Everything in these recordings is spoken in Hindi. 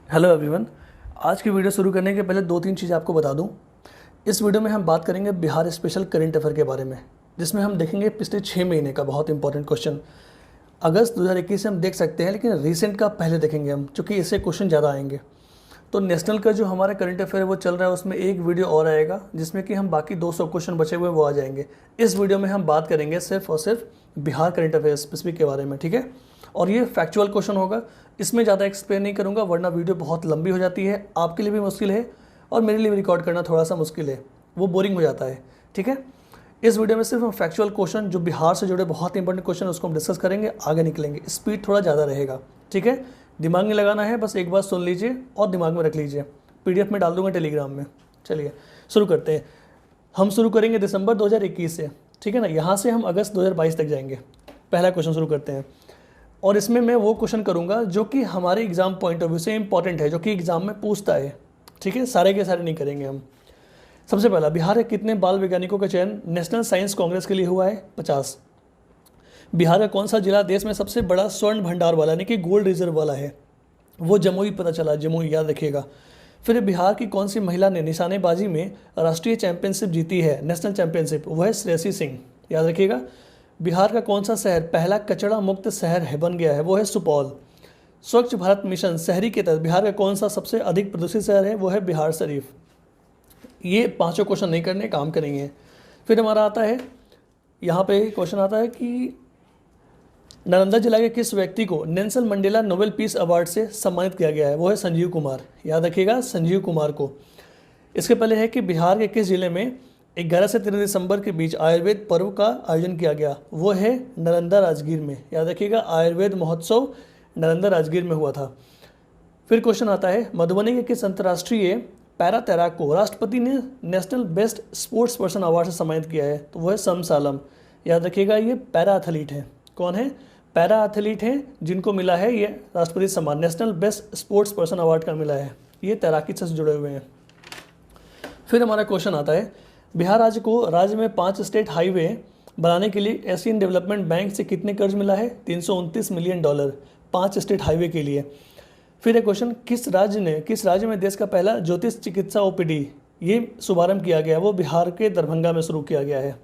Hello everyone. आज की वीडियो शुरू करने के पहले दो तीन चीज़ आपको बता दूं। इस वीडियो में हम बात करेंगे बिहार स्पेशल करंट अफेयर के बारे में, जिसमें हम देखेंगे पिछले 6 महीने का बहुत इंपॉर्टेंट क्वेश्चन। अगस्त 2021 से हम देख सकते हैं, लेकिन रिसेंट का पहले देखेंगे हम, क्योंकि इससे क्वेश्चन ज़्यादा आएंगे। तो नेशनल का जो हमारा करंट अफेयर है वो चल रहा है, उसमें एक वीडियो और आएगा जिसमें कि हम बाकी 200 क्वेश्चन बचे हुए वो आ जाएंगे। इस वीडियो में हम बात करेंगे सिर्फ और सिर्फ बिहार करंट अफेयर स्पेसिफिक के बारे में, ठीक है। और ये फैक्चुअल क्वेश्चन होगा, इसमें ज़्यादा एक्सप्लेन नहीं करूँगा वरना वीडियो बहुत लंबी हो जाती है, आपके लिए भी मुश्किल है और मेरे लिए भी रिकॉर्ड करना थोड़ा सा मुश्किल है, वो बोरिंग हो जाता है, ठीक है। इस वीडियो में सिर्फ हम फैक्चुअल क्वेश्चन जो बिहार से जुड़े बहुत इंपॉर्टेंट क्वेश्चन उसको हम डिस्कस करेंगे, आगे निकलेंगे। स्पीड थोड़ा ज़्यादा रहेगा, ठीक है। दिमाग में लगाना है, बस एक बार सुन लीजिए और दिमाग में रख लीजिए। पीडीएफ में डाल दूंगा टेलीग्राम में। चलिए शुरू करते हैं। हम शुरू करेंगे दिसंबर 2021 से, ठीक है ना। यहाँ से हम अगस्त 2022 तक जाएंगे। पहला क्वेश्चन शुरू करते हैं और इसमें मैं वो क्वेश्चन करूँगा जो कि हमारे एग्जाम पॉइंट ऑफ व्यू से इंपॉर्टेंट है, जो कि एग्जाम में पूछता है, ठीक है। सारे के सारे नहीं करेंगे हम। सबसे पहला, बिहार के कितने बाल वैज्ञानिकों का चयन नेशनल साइंस कांग्रेस के लिए हुआ है? 50। बिहार का कौन सा जिला देश में सबसे बड़ा स्वर्ण भंडार वाला यानी कि गोल्ड रिजर्व वाला है? वो जमुई पता चला, जमुई, याद रखिएगा। फिर बिहार की कौन सी महिला ने निशानेबाजी में राष्ट्रीय चैंपियनशिप जीती है, नेशनल चैंपियनशिप? वह है श्रेयसी सिंह, याद रखिएगा। बिहार का कौन सा शहर पहला कचरा मुक्त शहर है बन गया है? वो है सुपौल। स्वच्छ भारत मिशन शहरी के तहत बिहार का कौन सा सबसे अधिक प्रदूषित शहर है? वो है बिहार शरीफ। ये पांचों क्वेश्चन नहीं करने, काम करेंगे। फिर हमारा आता है, यहाँ पे क्वेश्चन आता है कि नालंदा जिला के किस व्यक्ति को Nelson Mandela Nobel peace award से सम्मानित किया गया है? वो है संजीव कुमार, याद रखिएगा, संजीव कुमार को। इसके पहले है कि बिहार के किस जिले में 11 से 13 दिसंबर के बीच आयुर्वेद पर्व का आयोजन किया गया? वो है नालंदा राजगीर में, याद रखिएगा। आयुर्वेद महोत्सव नालंदा राजगीर में हुआ था। फिर क्वेश्चन आता है, मधुबनी के किस अंतर्राष्ट्रीय पैरा तैराक को राष्ट्रपति ने national best sports person award से सम्मानित किया है? तो वो है समसालम, याद रखिएगा। ये पैरा एथलीट हैं। कौन है? पैरा एथलीट हैं जिनको मिला है ये राष्ट्रपति सम्मान, national best sports person award का मिला है। ये तैराकी से जुड़े हुए हैं। फिर हमारा क्वेश्चन आता है, बिहार राज्य को राज्य में 5 स्टेट हाईवे बनाने के लिए एशियन डेवलपमेंट बैंक से कितने कर्ज मिला है? $329 मिलियन, 5 स्टेट हाईवे के लिए। फिर एक क्वेश्चन, किस राज्य में देश का पहला ज्योतिष चिकित्सा ओपीडी ये शुभारंभ किया गया? वो बिहार के दरभंगा में शुरू किया गया है।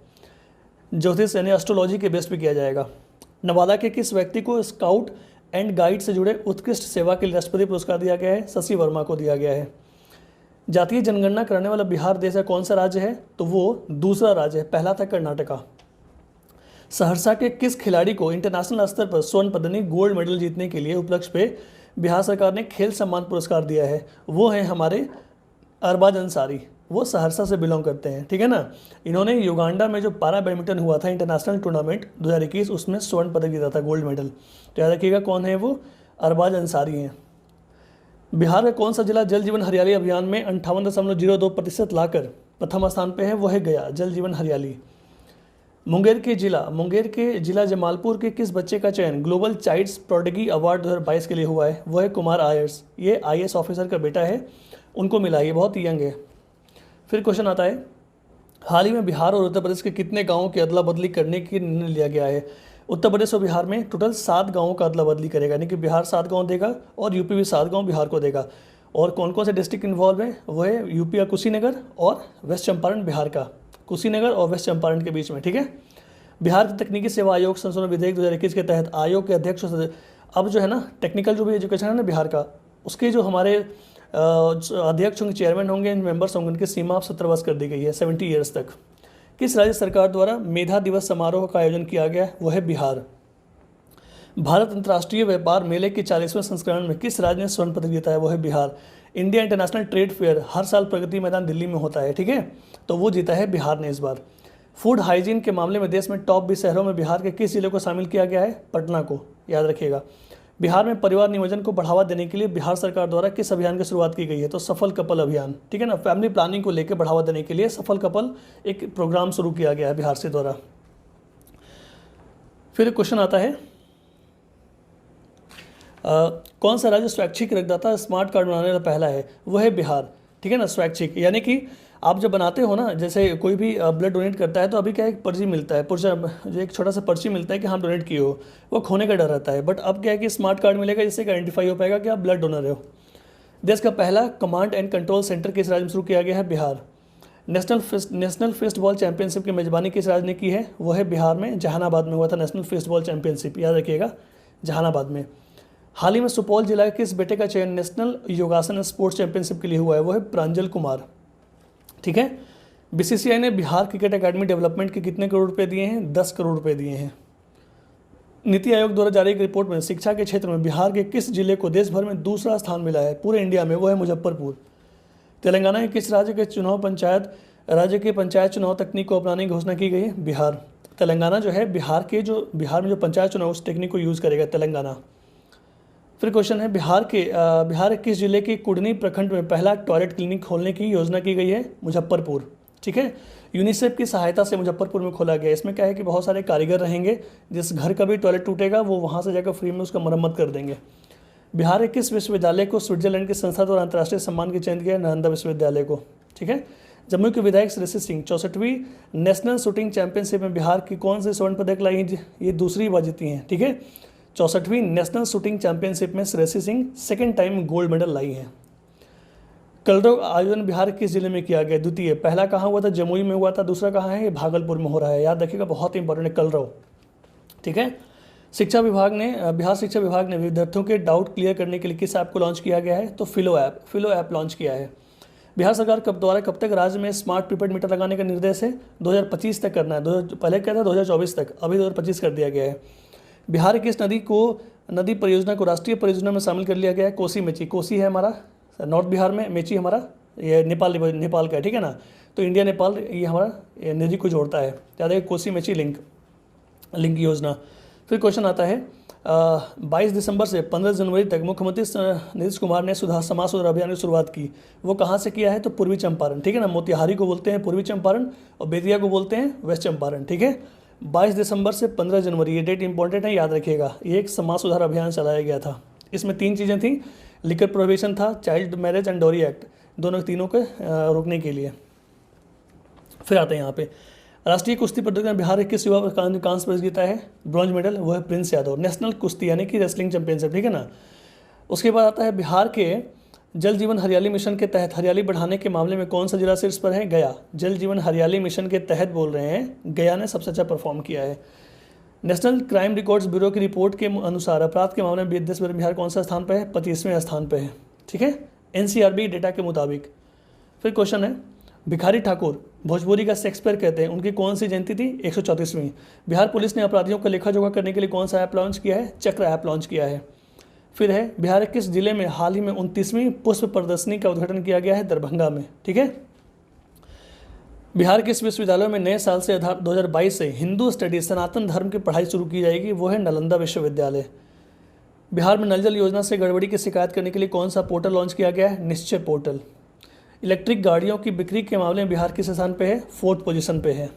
ज्योतिष यानी एस्ट्रोलॉजी के बेस पे किया जाएगा। नवादा के किस व्यक्ति को स्काउट एंड गाइड से जुड़े उत्कृष्ट सेवा के लिए राष्ट्रपति पुरस्कार दिया गया है? शशि वर्मा को दिया गया है। जातीय जनगणना करने वाला बिहार देश का कौन सा राज्य है? तो वो दूसरा राज्य है, पहला था कर्नाटका। सहरसा के किस खिलाड़ी को इंटरनेशनल स्तर पर स्वर्ण पदक गोल्ड मेडल जीतने के लिए उपलक्ष्य पे बिहार सरकार ने खेल सम्मान पुरस्कार दिया है? वो हैं हमारे अरबाज अंसारी, वो सहरसा से बिलोंग करते हैं, ठीक है ना। इन्होंने युगांडा में जो पारा बैडमिंटन हुआ था इंटरनेशनल टूर्नामेंट 2021, उसमें स्वर्ण पदक जीता था, गोल्ड मेडल। तो याद रखिएगा कौन है वो? अरबाज अंसारी हैं। बिहार का कौन सा जिला जल जीवन हरियाली अभियान में 58.02% लाकर प्रथम स्थान पे है? वो है गया, जल जीवन हरियाली। मुंगेर के जिला जमालपुर के किस बच्चे का चयन ग्लोबल चाइल्ड्स प्रोडिगी अवार्ड 2022 के लिए हुआ है? वो है कुमार आयर्स। ये आईएएस ऑफिसर का बेटा है, उनको मिला, ये बहुत यंग है। फिर क्वेश्चन आता है, हाल ही में बिहार और उत्तर प्रदेश के कितने गांवों की अदला बदली करने की निर्णय लिया गया है? उत्तर प्रदेश और बिहार में टोटल 7 गांवों का अदला बदली करेगा, यानी कि बिहार 7 गांव देगा और यूपी भी 7 गांव बिहार को देगा। और कौन कौन से डिस्ट्रिक्ट इन्वॉल्व है? वो है यूपी का कुशीनगर और वेस्ट चंपारण, बिहार का कुशीनगर और वेस्ट चंपारण के बीच में, ठीक है। बिहार के तकनीकी सेवा आयोग संशोधन विधेयक 2021 के तहत आयोग के अध्यक्ष, अब जो है ना टेक्निकल जो भी एजुकेशन है ना बिहार का, उसके जो हमारे अध्यक्ष होंगे, चेयरमैन होंगे, मेंबर्स होंगे, उनकी सीमा अब 17 वर्ष कर दी गई है, 70 ईयर्स तक। किस राज्य सरकार द्वारा मेधा दिवस समारोह का आयोजन किया गया? वो है बिहार। भारत अंतर्राष्ट्रीय व्यापार मेले के 40वें संस्करण में किस राज्य ने स्वर्ण पदक जीता है? वो है Bihar. India international trade fair हर साल प्रगति मैदान दिल्ली में होता है, ठीक है, तो वो जीता है बिहार ने इस बार। फूड हाइजीन के मामले में देश में टॉप 20 शहरों में बिहार के किस जिले को शामिल किया गया है? पटना को, याद रखिएगा। बिहार में परिवार नियोजन को बढ़ावा देने के लिए बिहार सरकार द्वारा किस अभियान की शुरुआत की गई है? तो सफल कपल अभियान, ठीक है ना। फैमिली प्लानिंग को लेकर बढ़ावा देने के लिए सफल कपल एक प्रोग्राम शुरू किया गया है बिहार से द्वारा। फिर क्वेश्चन आता है, कौन सा राज्य स्वैच्छिक रक्तदाता स्मार्ट कार्ड बनाने वाला पहला है? वो है बिहार, ठीक है ना। स्वैच्छिक यानी कि आप जब बनाते हो ना, जैसे कोई भी ब्लड डोनेट करता है तो अभी क्या एक पर्ची मिलता है, जो एक छोटा सा पर्ची मिलता है कि हाँ डोनेट किए हो, वो खोने का डर रहता है। बट अब क्या है कि स्मार्ट कार्ड मिलेगा जिससे आइडेंटिफाई हो पाएगा कि आप ब्लड डोनर हो। देश का पहला कमांड एंड कंट्रोल सेंटर किस राज्य में शुरू किया गया है? बिहार। नेशनल फिस्टबॉल चैंपियनशिप की मेजबानी किस राज्य ने की है? वो है बिहार में, जहानाबाद में हुआ था नेशनल फिस्टबॉल चैंपियनशिप, याद रखिएगा, जहानाबाद में। हाल ही में सुपौल जिला के किस बेटे का चयन नेशनल योगासन स्पोर्ट्स चैंपियनशिप के लिए हुआ है? वो है प्रांजल कुमार। ठीक है। बीसीसीआई ने बिहार क्रिकेट एकेडमी डेवलपमेंट के कितने करोड़ रुपए दिए हैं? 10 करोड़ रुपए दिए हैं। नीति आयोग द्वारा जारी एक रिपोर्ट में शिक्षा के क्षेत्र में बिहार के किस जिले को देश भर में दूसरा स्थान मिला है पूरे इंडिया में? वो है मुजफ्फरपुर। तेलंगाना के किस राज्य के पंचायत चुनाव तकनीक को अपनाने की घोषणा की गई है? बिहार। तेलंगाना जो है बिहार में जो पंचायत चुनाव उस टेक्निक को यूज़ करेगा तेलंगाना। फिर क्वेश्चन है बिहार के किस जिले के कुडनी प्रखंड में पहला टॉयलेट क्लिनिक खोलने की योजना की गई है? मुजफ्फरपुर। ठीक है। यूनिसेफ की सहायता से मुजफ्फरपुर में खोला गया। इसमें क्या है कि बहुत सारे कारीगर रहेंगे, जिस घर का भी टॉयलेट टूटेगा वो वहाँ से जाकर फ्री में उसका मरम्मत कर देंगे। बिहार के किस विश्वविद्यालय को स्विट्जरलैंड की संस्था द्वारा अंतर्राष्ट्रीय सम्मान के चयन किया है? नालंदा विश्वविद्यालय को। ठीक है। जम्मू के विधायक श्रेयसी सिंह 64वीं नेशनल शूटिंग चैंपियनशिप में बिहार की कौन से स्वर्ण पदक लाई हैं? ये दूसरी बार जीती हैं। ठीक है। 64वीं नेशनल शूटिंग चैंपियनशिप में Shreyasi Singh second time gold medal लाई हैं। कलरव आयोजन बिहार के किस जिले में किया गया? द्वितीय। पहला कहाँ हुआ था? जमुई में हुआ था। दूसरा कहाँ है? ये भागलपुर में हो रहा है, याद रखिएगा, बहुत इंपॉर्टेंट है कलरव। ठीक है। बिहार शिक्षा विभाग ने विद्यार्थियों के डाउट क्लियर करने के लिए किस ऐप को लॉन्च किया गया है? तो फिलो ऐप लॉन्च किया है। बिहार सरकार द्वारा कब तक राज्य में स्मार्ट प्रीपेड मीटर लगाने का निर्देश है? 2025 तक करना है। पहले क्या था? 2024 तक, अभी 2025 कर दिया गया है। बिहार की किस नदी परियोजना को राष्ट्रीय परियोजना में शामिल कर लिया गया है? कोसी मेची। कोसी है हमारा नॉर्थ बिहार में, मेची हमारा ये नेपाल का है। ठीक है ना। तो इंडिया नेपाल ये हमारा नदी को जोड़ता है, याद है, कोसी मेची लिंक योजना। फिर क्वेश्चन आता है 22 दिसंबर से 15 जनवरी तक मुख्यमंत्री नीतीश कुमार ने समाज सुधार अभियान की शुरुआत की। वो कहाँ से किया है? तो पूर्वी चंपारण। ठीक है ना। मोतिहारी को बोलते हैं पूर्वी चंपारण और बेतिया को बोलते हैं वेस्ट चंपारण। ठीक है। 22 दिसंबर से 15 जनवरी, ये डेट इंपॉर्टेंट है, याद रखिएगा। ये एक समाज सुधार अभियान चलाया गया था। इसमें 3 चीज़ें थी, लिकर प्रोहिबिशन था, चाइल्ड मैरिज एंड डोरी एक्ट, तीनों को रोकने के लिए। फिर आते हैं यहाँ पे राष्ट्रीय कुश्ती प्रतियोगिता में बिहार के किस युवा कांस्य पदक जीता है? ब्रॉन्ज मेडल, वो है प्रिंस यादव। नेशनल कुश्ती यानी कि रेसलिंग चैंपियनशिप। ठीक है ना। उसके बाद आता है बिहार के जल जीवन हरियाली मिशन के तहत हरियाली बढ़ाने के मामले में कौन सा जिला शीर्ष पर है? गया। जल जीवन हरियाली मिशन के तहत बोल रहे हैं, गया ने सबसे अच्छा परफॉर्म किया है। नेशनल क्राइम रिकॉर्ड्स ब्यूरो की रिपोर्ट के अनुसार अपराध के मामले में देश भर में बिहार कौन सा स्थान पर है? 25वें स्थान पर है। ठीक है। एनसीआरबी डेटा के मुताबिक। फिर क्वेश्चन है भिखारी ठाकुर भोजपुरी का शेक्सपियर कहते हैं, उनकी कौन सी जयंती थी? 134वीं। बिहार पुलिस ने अपराधियों का लेखा जोखा करने के लिए कौन सा ऐप लॉन्च किया है? चक्र ऐप लॉन्च किया है। फिर है बिहार के किस जिले में हाल ही में 29वीं पुष्प प्रदर्शनी का उद्घाटन किया गया है? दरभंगा में। ठीक है। बिहार के किस विश्वविद्यालय में नए साल से 2022 से हिंदू स्टडीज सनातन धर्म की पढ़ाई शुरू की जाएगी? वो है नालंदा विश्वविद्यालय। बिहार में नल जल योजना से गड़बड़ी की शिकायत करने के लिए कौन सा पोर्टल लॉन्च किया गया है? निश्चय पोर्टल। इलेक्ट्रिक गाड़ियों की बिक्री के मामले में बिहार किस स्थान पे है? 4th पोजीशन पे है।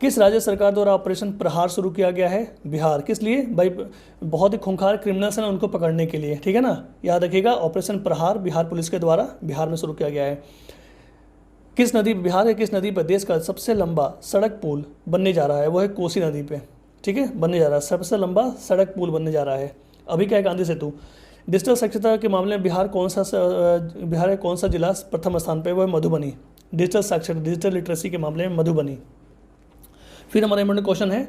किस राज्य सरकार द्वारा ऑपरेशन प्रहार शुरू किया गया है? बिहार। किस लिए? भाई बहुत ही खूंखार क्रिमिनल्स हैं उनको पकड़ने के लिए। ठीक है ना। याद रखिएगा, ऑपरेशन प्रहार बिहार पुलिस के द्वारा बिहार में शुरू किया गया है। बिहार के किस नदी पर देश का सबसे लंबा सड़क पुल बनने जा रहा है? वो है कोसी नदी पे। ठीक है, बनने जा रहा है, सबसे लंबा सड़क पुल बनने जा रहा है। अभी क्या है? गांधी सेतु। डिजिटल साक्षरता के मामले में बिहार का कौन सा जिला प्रथम स्थान पे? वो है मधुबनी। डिजिटल लिटरेसी के मामले में मधुबनी। फिर हमारा इम्पोर्टेंट क्वेश्चन है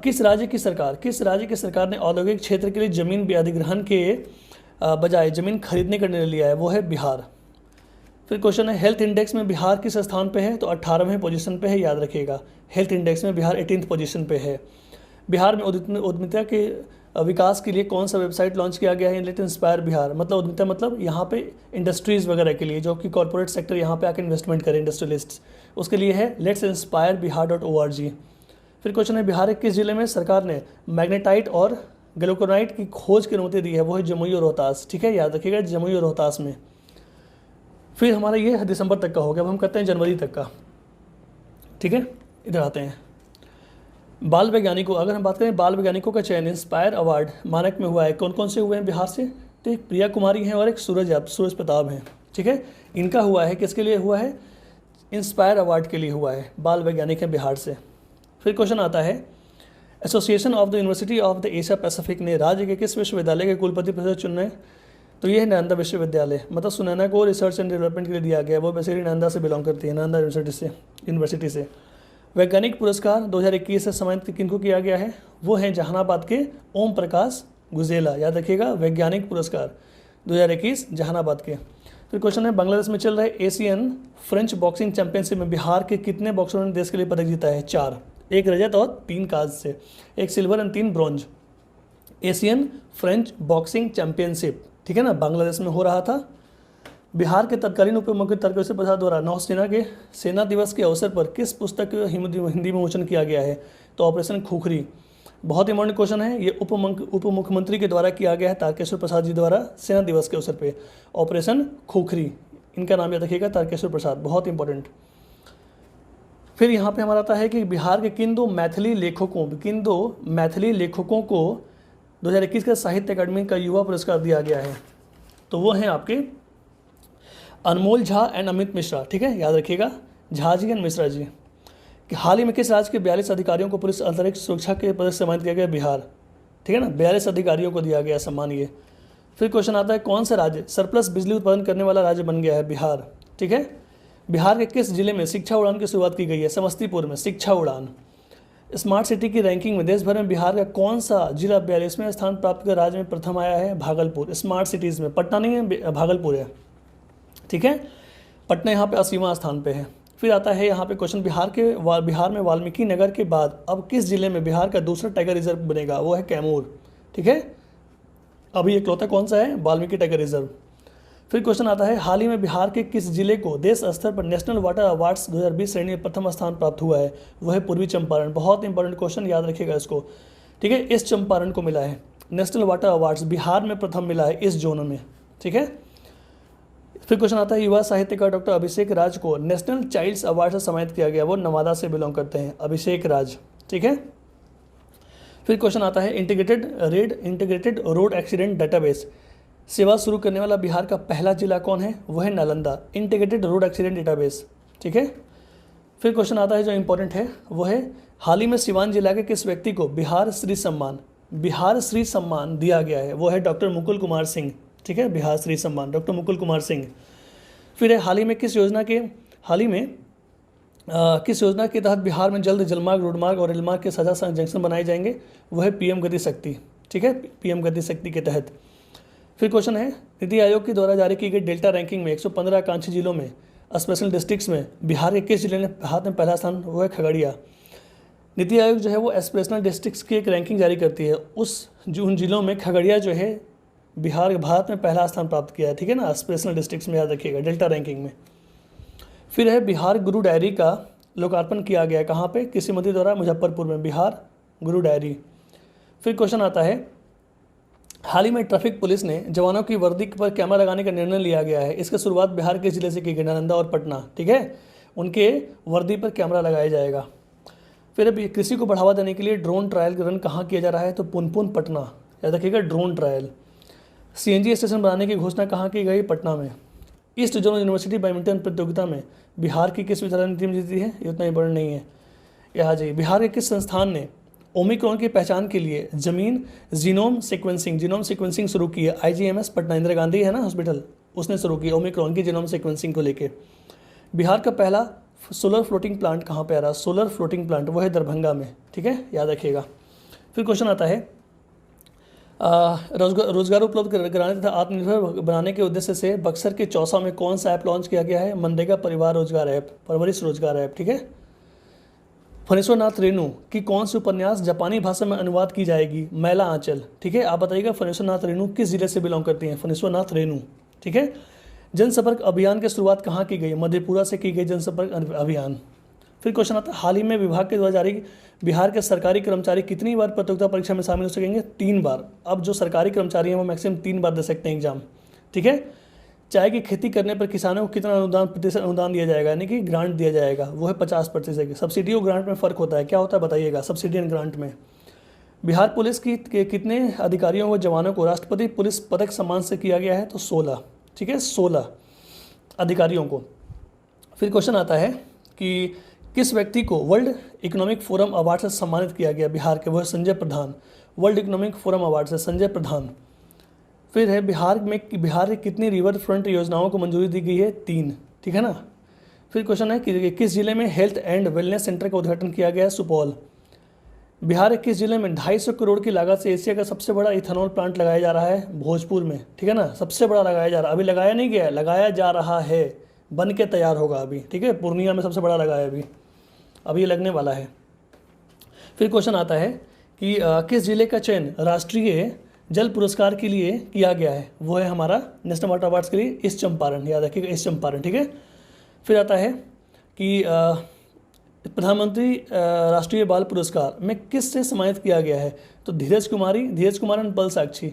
किस राज्य की सरकार ने औद्योगिक क्षेत्र के लिए जमीन अधिग्रहण के बजाय जमीन खरीदने का निर्णय लिया है? वो है बिहार। फिर क्वेश्चन है हेल्थ इंडेक्स में बिहार किस स्थान पे है? तो 18वें पोजीशन पे है, याद रखिएगा। हेल्थ इंडेक्स में बिहार 18th पोजीशन पे है। बिहार में उद्यमिता के विकास के लिए कौन सा वेबसाइट लॉन्च किया गया है? Let inspire Bihar. मतलब उद्यमिता मतलब यहाँ पे इंडस्ट्रीज़ वगैरह के लिए, जो कि कॉर्पोरेट सेक्टर यहाँ पे आकर इन्वेस्टमेंट करें, इंडस्ट्रियलिस्ट, उसके लिए है लेट्स इंस्पायर बिहार.org। फिर क्वेश्चन है बिहार के किस जिले में सरकार ने मैग्नेटाइट और ग्लूकोनाइट की खोज की अनुमति दी है? वो है जमुई और रोहतास। ठीक है, याद रखिएगा, जमुई और रोहतास में। फिर हमारा ये दिसंबर तक का हो गया, अब हम करते हैं जनवरी तक का। ठीक है, इधर आते हैं। बाल वैज्ञानिकों, अगर हम बात करें बाल वैज्ञानिकों का चयन इंस्पायर अवार्ड मानक में हुआ है, कौन कौन से हुए हैं बिहार से? तो एक प्रिया कुमारी हैं और एक सूरज प्रताप हैं। ठीक है, इनका हुआ है, किसके लिए हुआ है? इंस्पायर अवार्ड के लिए हुआ है, बाल वैज्ञानिक हैं बिहार से। फिर क्वेश्चन आता है association of the university of the Asia Pacific ने राज्य के किस विश्वविद्यालय के कुलपति परिषद चुने? तो ये है नालंदा विश्वविद्यालय, मतलब सुनैना को रिसर्च एंड डेवलपमेंट के लिए दिया गया, वो बेसिकली नालंदा से बिलोंग करती है, नालंदा यूनिवर्सिटी से। वैज्ञानिक पुरस्कार 2021 से सम्मानित किनको किया गया है, वो हैं जहानाबाद के ओम प्रकाश गुजेला, याद रखिएगा, वैज्ञानिक पुरस्कार 2021 जहानाबाद के। फिर क्वेश्चन है, बांग्लादेश में चल रहे एशियन फ्रेंच बॉक्सिंग चैंपियनशिप में बिहार के कितने बॉक्सरों ने देश के लिए पदक जीता है? 4, 1 रजत और 3 कांस्य से, 1 सिल्वर और 3 bronze. Asian French boxing championship, ठीक है ना, बांग्लादेश में हो रहा था। बिहार के तत्कालीन उप मुख्यमंत्री तारकिशोर प्रसाद द्वारा नौसेना के सेना दिवस के अवसर पर किस पुस्तक को हिंदी में विमोचन किया गया है? तो ऑपरेशन खुखरी। बहुत इंपॉर्टेंट क्वेश्चन है, ये उप मुख्यमंत्री के द्वारा किया गया है, तारकेश्वर प्रसाद जी द्वारा, सेना दिवस के अवसर पे, ऑपरेशन खुखरी। इनका नाम याद रखिएगा, तारकेश्वर प्रसाद, बहुत इंपॉर्टेंट। फिर यहाँ पे हमारा आता है कि बिहार के किन दो मैथिली लेखकों को 2021 का साहित्य अकादमी का युवा पुरस्कार दिया गया है? तो वो हैं आपके अनमोल झा एंड अमित मिश्रा, ठीक है, याद रखिएगा, झा जी एंड मिश्रा जी। कि हाल ही में किस राज्य के 42 अधिकारियों को पुलिस अंतरिक्ष सुरक्षा के पदक से सम्मानित किया गया? बिहार, ठीक है ना, 42 अधिकारियों को दिया गया सम्मान ये। फिर क्वेश्चन आता है, कौन सा राज्य सरप्लस बिजली उत्पादन करने वाला राज्य बन गया है? बिहार, ठीक है। बिहार के किस जिले में शिक्षा उड़ान की शुरुआत की गई है? समस्तीपुर में, शिक्षा उड़ान। स्मार्ट सिटी की रैंकिंग में देश भर में बिहार का कौन सा जिला 42वें स्थान प्राप्त कर राज्य में प्रथम आया है? भागलपुर। स्मार्ट सिटीज़ में पटना नहीं है, भागलपुर है, ठीक है, पटना यहाँ पे 80वां स्थान पे है। फिर आता है यहाँ पे क्वेश्चन, बिहार में वाल्मीकि नगर के बाद अब किस जिले में बिहार का दूसरा टाइगर रिजर्व बनेगा? वो है कैमूर, ठीक है। अभी इकलौता कौन सा है? Valmiki tiger reserve. फिर क्वेश्चन आता है, हाल ही में बिहार के किस जिले को देश स्तर पर नेशनल वाटर अवार्ड्स 2020 श्रेणी में प्रथम स्थान प्राप्त हुआ है? वह है पूर्वी चंपारण। बहुत इंपॉर्टेंट क्वेश्चन, याद रखिएगा इसको, ठीक है। इस चंपारण को मिला है नेशनल वाटर अवार्ड्स, बिहार में प्रथम मिला है इस जोन में, ठीक है। फिर क्वेश्चन आता है, युवा साहित्यकार डॉक्टर अभिषेक राज को नेशनल चाइल्ड्स अवार्ड से सम्मानित किया गया, वो नवादा से बिलोंग करते हैं, अभिषेक राज, ठीक है। फिर क्वेश्चन आता है, इंटीग्रेटेड रोड एक्सीडेंट डेटाबेस सेवा शुरू करने वाला बिहार का पहला जिला कौन है? वो है Nalanda, integrated road accident database, ठीक है। फिर क्वेश्चन आता है जो इंपॉर्टेंट है, वो है हाल ही में सिवान जिला के किस व्यक्ति को बिहार श्री सम्मान दिया गया है? वो है डॉक्टर मुकुल कुमार सिंह, ठीक है, बिहार श्री सम्मान, डॉक्टर मुकुल कुमार सिंह। फिर है हाल ही में किस योजना के तहत बिहार में जल्द जलमार्ग, रोडमार्ग और रेलमार्ग के साझा जंक्शन बनाए जाएंगे? वो है पीएम गति शक्ति, ठीक है, पीएम गति शक्ति के तहत। फिर क्वेश्चन है, नीति आयोग के द्वारा जारी की गई डेल्टा रैंकिंग में 115 आकांक्षी जिलों में स्पेशल डिस्ट्रिक्ट्स में बिहार के किस जिले ने हाथ में पहला स्थान? वो है खगड़िया। नीति आयोग जो है वो एस्पिरेशनल डिस्ट्रिक्ट्स की एक रैंकिंग जारी करती है, उन जिलों में खगड़िया जो है बिहार भारत में पहला स्थान प्राप्त किया है, ठीक है ना, एस्पिरेशनल डिस्ट्रिक्ट्स में, याद रखिएगा, डेल्टा रैंकिंग में। फिर है बिहार गुरु डायरी का लोकार्पण किया गया है, कहाँ पे? किसी मंत्री द्वारा? मुजफ्फरपुर में, बिहार गुरु डायरी। फिर क्वेश्चन आता है, हाल ही में ट्रैफिक पुलिस ने जवानों की वर्दी पर कैमरा लगाने का निर्णय लिया गया है, इसकी शुरुआत बिहार के जिले से की गई, नालंदा और पटना, ठीक है, उनके वर्दी पर कैमरा लगाया जाएगा। फिर अभी कृषि को बढ़ावा देने के लिए ड्रोन ट्रायल रन कहाँ किया जा रहा है? तो पुनपुन, पटना, याद रखिएगा, ड्रोन ट्रायल। सीएनजी स्टेशन बनाने की घोषणा कहाँ की गई? पटना में। ईस्ट जोन यूनिवर्सिटी बैडमिंटन प्रतियोगिता में बिहार की किस विद्यालय ने टीम जीती है? ये उतना इंपॉर्टेंट नहीं है, यहाँ जाइए। बिहार के किस संस्थान ने ओमिक्रॉन की पहचान के लिए जीनोम सीक्वेंसिंग शुरू की है? IGMS पटना, इंदिरा गांधी है ना हॉस्पिटल, उसने शुरू की ओमिक्रॉन की जीनोम सीक्वेंसिंग को लेके। बिहार का पहला सोलर फ्लोटिंग प्लांट कहाँ पे आ रहा है? सोलर फ्लोटिंग प्लांट, वो है दरभंगा में, ठीक है, याद रखिएगा। फिर क्वेश्चन आता है, रोजगार उपलब्ध कराने तथा आत्मनिर्भर बनाने के उद्देश्य से बक्सर के चौसा में कौन सा ऐप लॉन्च किया गया है? मनरेगा परिवार रोजगार ऐप, परवरिश रोजगार ऐप, ठीक है। फणीश्वरनाथ रेणु की कौन सी उपन्यास जापानी भाषा में अनुवाद की जाएगी? मैला आंचल, ठीक है। आप बताइएगा फणीश्वरनाथ रेणु किस जिले से बिलोंग करती हैं? फणीश्वरनाथ रेणु, ठीक है। जनसंपर्क अभियान की शुरुआत कहाँ की गई? मधेपुरा से की गई जनसंपर्क अभियान। फिर क्वेश्चन आता है, हाल ही में विभाग के द्वारा जारी बिहार के सरकारी कर्मचारी कितनी बार प्रतियोगिता परीक्षा में शामिल हो सकेंगे? 3 बार। अब जो सरकारी कर्मचारी हैं वो मैक्सिमम 3 बार दे सकते हैं एग्जाम, ठीक है। चाय की खेती करने पर किसानों को कितना प्रतिशत अनुदान दिया जाएगा, यानी कि ग्रांट दिया जाएगा? वो है 50%। सब्सिडी और ग्रांट में फ़र्क होता है, क्या होता है बताइएगा सब्सिडी एंड ग्रांट में? बिहार पुलिस की कितने अधिकारियों व जवानों को राष्ट्रपति पुलिस पदक सम्मान से किया गया है? तो 16, ठीक है, 16 अधिकारियों को। फिर क्वेश्चन आता है कि किस व्यक्ति को वर्ल्ड इकोनॉमिक फोरम अवार्ड से सम्मानित किया गया बिहार के? वह संजय प्रधान, वर्ल्ड इकोनॉमिक फोरम अवार्ड से संजय प्रधान। फिर है बिहार की कितनी रिवर फ्रंट योजनाओं को मंजूरी दी गई है? 3, ठीक है ना। फिर क्वेश्चन है कि किस जिले में हेल्थ एंड वेलनेस सेंटर का उद्घाटन किया गया है? सुपौल। बिहार के किस जिले में 250 करोड़ की लागत से एशिया का सबसे बड़ा इथेनॉल प्लांट लगाया जा रहा है? भोजपुर में, ठीक है ना। सबसे बड़ा लगाया जा रहा है, अभी लगाया नहीं गया, लगाया जा रहा है, बन के तैयार होगा अभी, ठीक है। पूर्णिया में सबसे बड़ा लगाया अभी ये लगने वाला है। फिर क्वेश्चन आता है कि किस जिले का चयन राष्ट्रीय जल पुरस्कार के लिए किया गया है? वो है हमारा नेशनल वाटर अवार्ड्स के लिए ईस्ट चंपारण, याद रखिएगा ईस्ट चंपारण, ठीक है। फिर आता है कि प्रधानमंत्री राष्ट्रीय बाल पुरस्कार में किस से सम्मानित किया गया है? तो धीरज कुमार एंड पल साक्षी,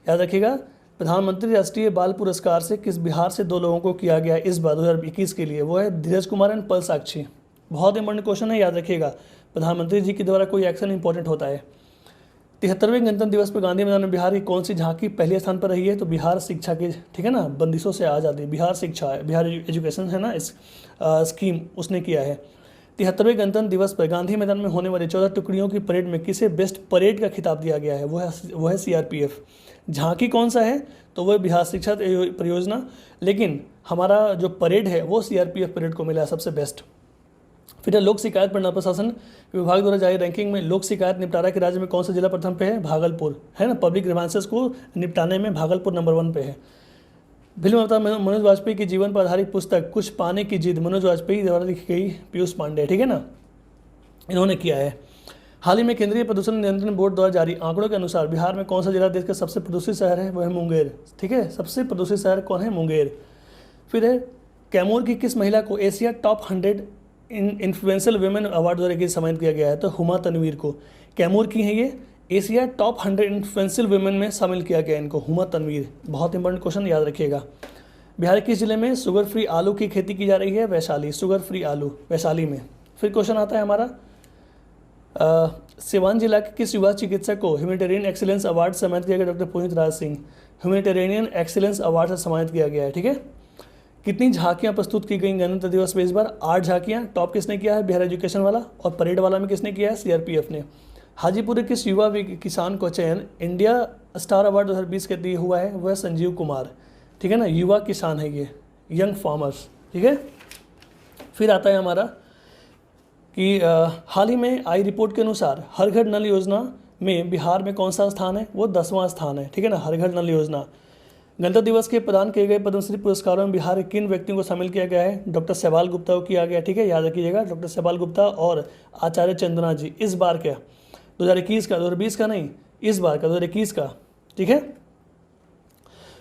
याद रखिएगा। प्रधानमंत्री राष्ट्रीय बाल पुरस्कार से किस बिहार से 2 लोगों को किया गया इस बार 2021 के लिए? वो है धीरज कुमार एंड पल साक्षी। बहुत इंपॉर्टेंट क्वेश्चन है, याद रखिएगा। प्रधानमंत्री जी के द्वारा कोई एक्शन इंपॉर्टेंट होता है। 73वें गणतंत्र दिवस पर गांधी मैदान में बिहार की कौन सी झांकी पहले स्थान पर रही है? तो बिहार शिक्षा की, ठीक है ना, बंदिशों से आज़ादी, बिहार शिक्षा है, बिहार एजुकेशन है ना, इस स्कीम उसने किया है। 73वें गणतंत्र दिवस पर गांधी मैदान में होने वाली 14 टुकड़ियों की परेड में किसे बेस्ट परेड का खिताब दिया गया है? वो है CRPF। झांकी कौन सा है? तो वो बिहार शिक्षा परियोजना, लेकिन हमारा जो परेड है वो CRPF परेड को मिला है सबसे बेस्ट। फिर लोक शिकायत प्रणाली प्रशासन विभाग द्वारा जारी रैंकिंग में लोक शिकायत निपटारा के राज्य में कौन सा जिला प्रथम पे है? भागलपुर, है ना। पब्लिक ग्रीवांसेस को निपटाने में भागलपुर नंबर 1 पे है। फिल्म अवतार मनोज वाजपेयी की जीवन पर आधारित पुस्तक कुछ पाने की जिद मनोज वाजपेयी द्वारा लिखी गई, पीयूष पांडे, ठीक है ना, इन्होंने किया है। हाल ही में केंद्रीय प्रदूषण नियंत्रण बोर्ड द्वारा जारी आंकड़ों के अनुसार बिहार में कौन सा जिला देश का सबसे प्रदूषित शहर है? वह है मुंगेर, ठीक है। सबसे प्रदूषित शहर कौन है? मुंगेर। फिर है कैमूर की किस महिला को Asia top 100 influential women award द्वारा सम्मानित किया गया है? तो हुमा तनवीर को। कैमूर की है ये, एशिया टॉप 100 इन्फ्लुएंशियल वुमेन में शामिल किया गया इनको, हुमा तनवीर। बहुत इंपॉर्टेंट क्वेश्चन, याद रखिएगा। बिहार के जिले में शुगर फ्री आलू की खेती की जा रही है? वैशाली, शुगर फ्री आलू वैशाली में। फिर क्वेश्चन आता है हमारा सिवान जिला के किस युवा चिकित्सक को ह्यूमैनिटेरियन एक्सीलेंस अवार्ड से सम्मानित किया गया? Doctor Puneet Raj Singh, humanitarian excellence award से सम्मानित किया गया है, ठीक है। कितनी झांकियां प्रस्तुत की गई गणतंत्र दिवस में इस बार? 8 झांकियां। टॉप किसने किया है? बिहार एजुकेशन वाला। और परेड वाला में किसने किया है? CRPF ने। हाजीपुर के किस युवा किसान को चयन इंडिया स्टार अवार्ड 2020 के लिए हुआ है? वह संजीव कुमार, ठीक है ना, युवा किसान है ये, यंग फार्मर्स, ठीक है। फिर आता है हमारा कि हाल ही में आई रिपोर्ट के अनुसार हर घर नल योजना में बिहार में कौन सा स्थान है? वो 10वां स्थान है, ठीक है ना, हर घर नल योजना। गणतंत्र दिवस के प्रदान किए गए पद्मश्री पुरस्कारों में बिहार के किन व्यक्तियों को शामिल किया गया है? डॉक्टर शैवाल गुप्ता को किया गया, ठीक है, याद रखिएगा। डॉक्टर शैवाल गुप्ता और आचार्य चंद्रनाथ जी। इस बार क्या 2021 का, 2020 का नहीं, इस बार का 2021 का, ठीक है।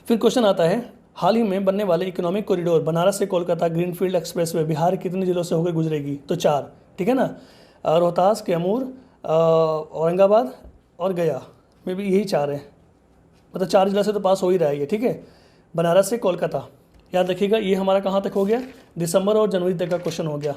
फिर क्वेश्चन आता है हाल ही में बनने वाले इकोनॉमिक कॉरिडोर बनारस से कोलकाता ग्रीनफील्ड एक्सप्रेसवे बिहार के कितने जिलों से होकर गुजरेगी? तो 4, ठीक है ना, रोहतास, कैमूर, औरंगाबाद और गया में भी यही 4 है, मतलब 4 जिला से तो पास हो ही रहा है ये, ठीक है। बनारस से कोलकाता, याद रखिएगा। ये हमारा कहाँ तक हो गया? दिसंबर और जनवरी तक का क्वेश्चन हो गया।